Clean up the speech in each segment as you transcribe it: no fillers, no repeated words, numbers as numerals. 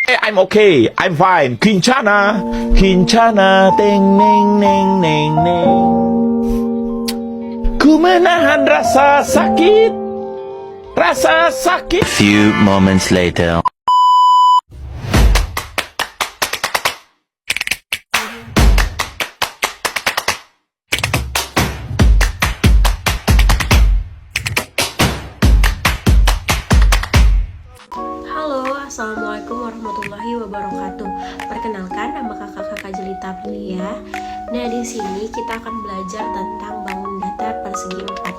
I'm okay, I'm fine. Kincana, Kincana, teng neng neng neng neng. Ku menahan rasa sakit, rasa sakit. Few moments later. Halo, assalamualaikum warahmatullahi wabarakatuh. Perkenalkan, nama kakak Jelita Aprilia. Nah, di sini kita akan belajar tentang bangun datar persegi 4.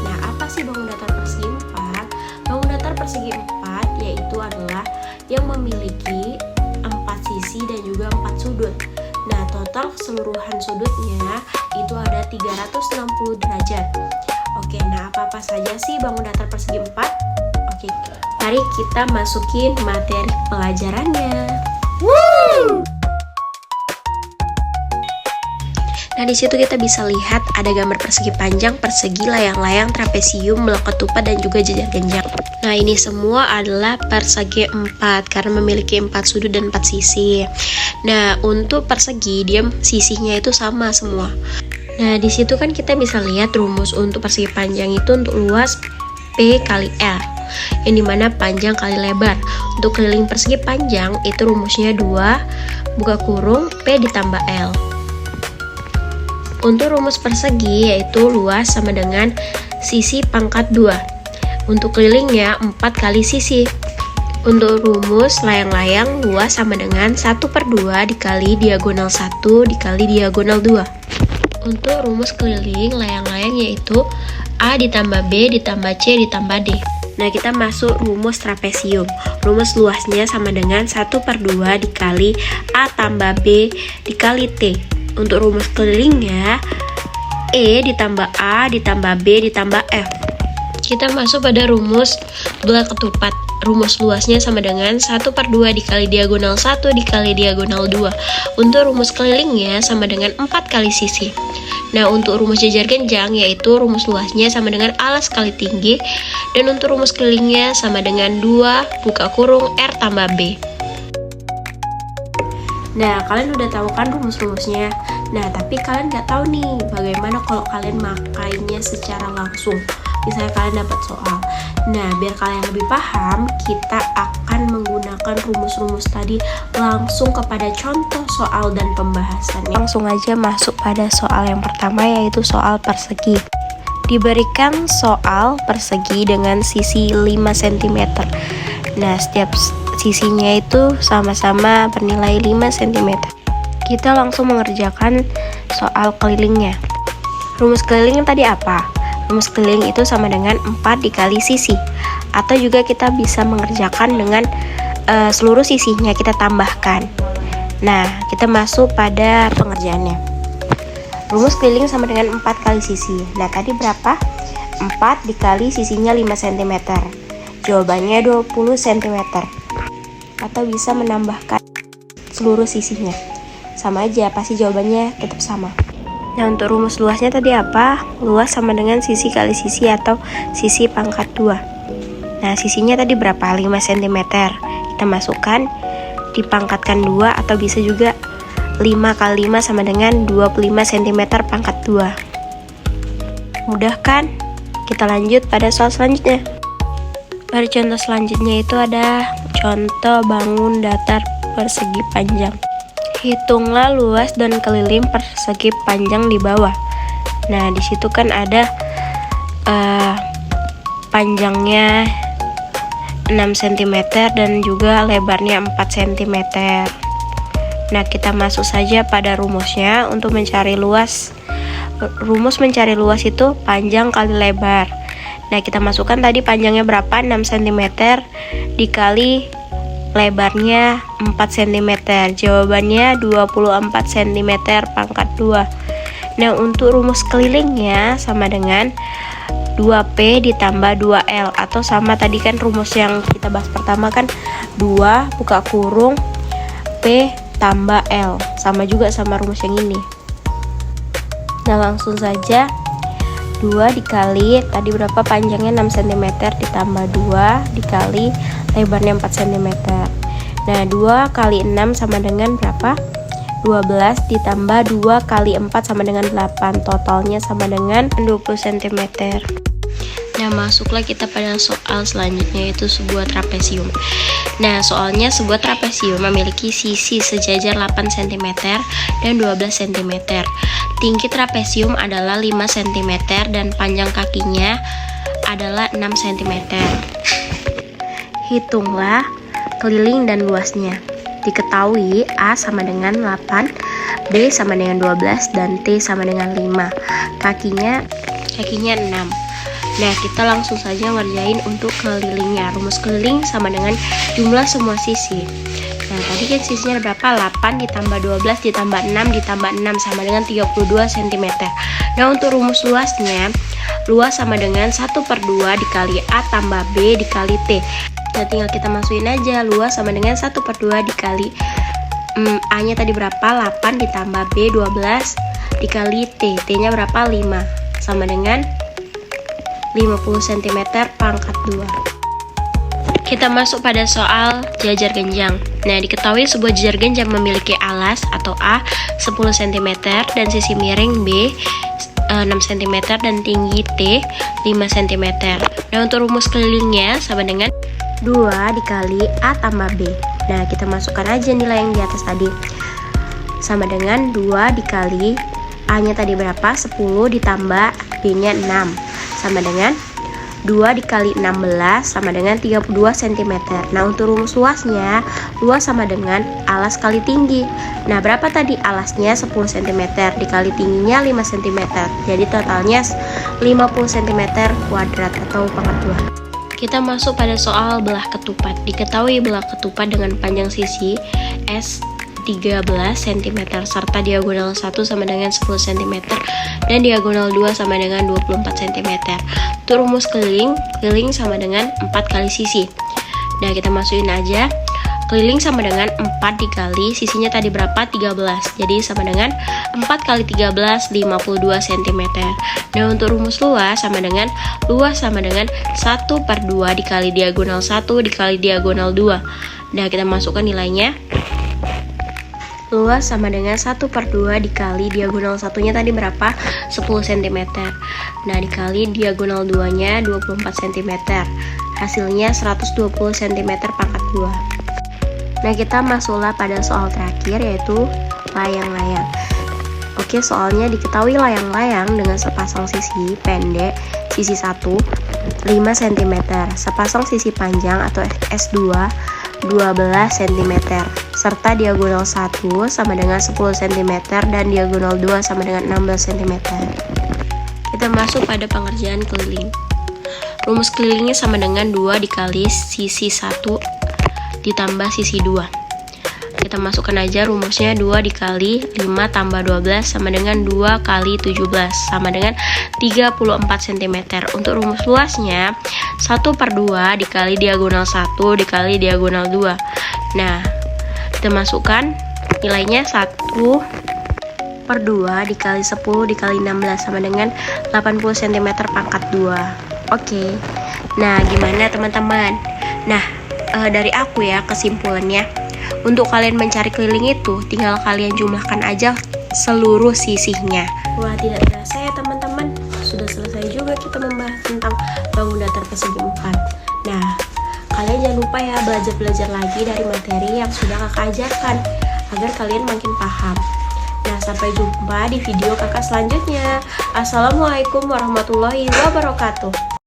Nah, apa sih bangun datar persegi 4? Bangun datar persegi 4 yaitu adalah yang memiliki 4 sisi dan juga 4 sudut. Nah, total keseluruhan sudutnya itu ada 360 derajat. Oke, nah apa-apa saja sih bangun datar persegi 4? Oke, mari kita masukin materi pelajarannya. Nah, di situ kita bisa lihat ada gambar persegi panjang, persegi, layang-layang, trapesium, blok ketupat, dan juga jajar genjang. Nah, ini semua adalah persegi 4 karena memiliki 4 sudut dan 4 sisi. Nah, untuk persegi dia sisinya itu sama semua. Nah, di situ kan kita bisa lihat rumus untuk persegi panjang itu untuk luas P kali L, yang dimana panjang kali lebar. Untuk keliling persegi panjang itu rumusnya 2 buka kurung P ditambah L. Untuk rumus persegi yaitu luas sama dengan sisi pangkat 2. Untuk kelilingnya 4 kali sisi. Untuk rumus layang-layang luas sama dengan 1/2 dikali diagonal 1 dikali diagonal 2. Untuk rumus keliling layang-layang yaitu A ditambah B ditambah C ditambah D. Nah, kita masuk rumus trapesium. Rumus luasnya sama dengan 1/2 dikali A tambah B dikali T. Untuk rumus kelilingnya E ditambah A ditambah B ditambah F. Kita masuk pada rumus blok ketupat. Rumus luasnya sama dengan 1/2 dikali diagonal 1 dikali diagonal 2. Untuk rumus kelilingnya sama dengan 4 kali sisi. Nah, untuk rumus jajar genjang yaitu rumus luasnya sama dengan alas kali tinggi, dan untuk rumus kelilingnya sama dengan 2 buka kurung R tambah B. Nah, kalian udah tahu kan rumus-rumusnya. Nah, tapi kalian nggak tahu nih bagaimana kalau kalian makainya secara langsung. Misalnya kalian dapat soal. Nah, biar kalian lebih paham, kita akan menggunakan rumus-rumus tadi langsung kepada contoh soal dan pembahasannya. Langsung aja masuk pada soal yang pertama, yaitu soal persegi. Diberikan soal persegi dengan sisi 5 cm. Nah, setiap sisinya itu sama-sama bernilai 5 cm. Kita langsung mengerjakan soal kelilingnya. Rumus keliling tadi apa? Rumus keliling itu sama dengan 4 dikali sisi. Atau juga kita bisa mengerjakan dengan seluruh sisinya kita tambahkan. Nah, kita masuk pada pengerjaannya. Rumus keliling sama dengan 4 kali sisi. Nah, tadi berapa? 4 dikali sisinya 5 cm. Jawabannya 20 cm. Atau bisa menambahkan seluruh sisinya. Sama aja, pasti jawabannya tetap sama. Nah, untuk rumus luasnya tadi apa? Luas sama dengan sisi kali sisi atau sisi pangkat 2. Nah, sisinya tadi berapa? 5 cm. Kita masukkan, dipangkatkan 2, atau bisa juga 5 kali 5 sama dengan 25 cm pangkat 2. Mudah kan? Kita lanjut pada soal selanjutnya. Pada contoh selanjutnya itu ada contoh bangun datar persegi panjang. Hitunglah luas dan keliling persegi panjang di bawah. Nah, di situ kan ada panjangnya 6 cm dan juga lebarnya 4 cm. Nah, kita masuk saja pada rumusnya untuk mencari luas. Rumus mencari luas itu panjang kali lebar. Nah, kita masukkan tadi panjangnya berapa? 6 cm dikali lebarnya 4 cm. Jawabannya 24 cm pangkat 2. Nah, untuk rumus kelilingnya sama dengan 2P ditambah 2L, atau sama tadi kan rumus yang kita bahas pertama kan 2 buka kurung P tambah L. Sama juga sama rumus yang ini. Nah, langsung saja 2 dikali tadi berapa, panjangnya 6 cm ditambah 2 dikali lebarnya 4 cm. Nah, 2 kali 6 sama dengan berapa? 12 ditambah 2 kali 4 sama dengan 8. Totalnya sama dengan 20 cm. Nah, masuklah kita pada soal selanjutnya, yaitu sebuah trapesium. Nah, soalnya sebuah trapesium memiliki sisi sejajar 8 cm dan 12 cm. Tinggi trapesium adalah 5 cm dan panjang kakinya adalah 6 cm. Hitunglah keliling dan luasnya. Diketahui A sama dengan 8, B sama dengan 12, dan T sama dengan 5. Kakinya 6. Nah, kita langsung saja ngerjain untuk kelilingnya. Rumus keliling sama dengan jumlah semua sisi. Nah, tadi kan sisinya ada berapa? 8 ditambah 12 ditambah 6 ditambah 6 sama dengan 32 cm. Nah, untuk rumus luasnya, luas sama dengan 1/2 dikali A tambah B dikali T. Nah, tinggal kita masukin aja. Luas sama dengan 1/2 dikali A nya tadi berapa? 8 ditambah B 12 dikali T. T nya berapa? 5. Sama dengan 50 cm pangkat 2. Kita masuk pada soal jajar genjang. Nah, diketahui sebuah jajar genjang memiliki alas atau A 10 cm dan sisi miring B 6 cm dan tinggi T 5 cm. Nah, untuk rumus kelilingnya sama dengan 2 dikali A tambah B. Nah, kita masukkan aja nilai yang di atas tadi. Sama dengan 2 dikali A nya tadi berapa? 10 ditambah B nya 6. Sama dengan 2 dikali 16 sama dengan 32 cm. Nah, untuk rumus luasnya, luas sama dengan alas kali tinggi. Nah, berapa tadi alasnya? 10 cm dikali tingginya 5 cm. Jadi totalnya 50 cm kuadrat atau pangkat 2. Kita masuk pada soal belah ketupat. Diketahui belah ketupat dengan panjang sisi S 13 cm serta diagonal 1 sama dengan 10 cm dan diagonal 2 sama dengan 24 cm. Untuk rumus keliling sama dengan 4 kali sisi. Nah, kita masukin aja. Keliling sama dengan 4 dikali sisinya tadi berapa? 13. Jadi sama dengan 4 kali 13 52 cm. Nah, untuk rumus luas sama dengan luas sama dengan 1/2 dikali diagonal 1 dikali diagonal 2. Nah, kita masukkan nilainya. Luas sama dengan 1/2 dikali diagonal satunya tadi berapa? 10 cm. Nah, dikali diagonal 2 nya 24 cm. Hasilnya 120 cm pangkat 2. Nah, kita masuklah pada soal terakhir, yaitu layang-layang. Oke, soalnya diketahui layang-layang dengan sepasang sisi pendek, sisi 1 5 cm, sepasang sisi panjang atau S2 12 cm, serta diagonal 1 sama dengan 10 cm dan diagonal 2 sama dengan 16 cm. Kita masuk pada pengerjaan keliling. Rumus kelilingnya sama dengan 2 dikali sisi 1 ditambah sisi 2. Kita masukkan aja rumusnya. 2 dikali 5 tambah 12 sama dengan 2 kali 17 sama dengan 34 cm. Untuk rumus luasnya 1/2 dikali diagonal 1 dikali diagonal 2. Nah, kita masukkan nilainya 1/2 dikali 10 dikali 16 sama dengan 80 cm pangkat 2. Oke. Nah, gimana teman-teman? Nah, dari aku ya kesimpulannya, untuk kalian mencari keliling itu tinggal kalian jumlahkan aja seluruh sisinya. Wah, tidak terasa ya teman-teman, sudah selesai juga kita membahas tentang bangun datar persegi 4. Nah, kalian jangan lupa ya belajar lagi dari materi yang sudah kakak ajarkan agar kalian makin paham. Nah, sampai jumpa di video kakak selanjutnya. Assalamualaikum warahmatullahi wabarakatuh.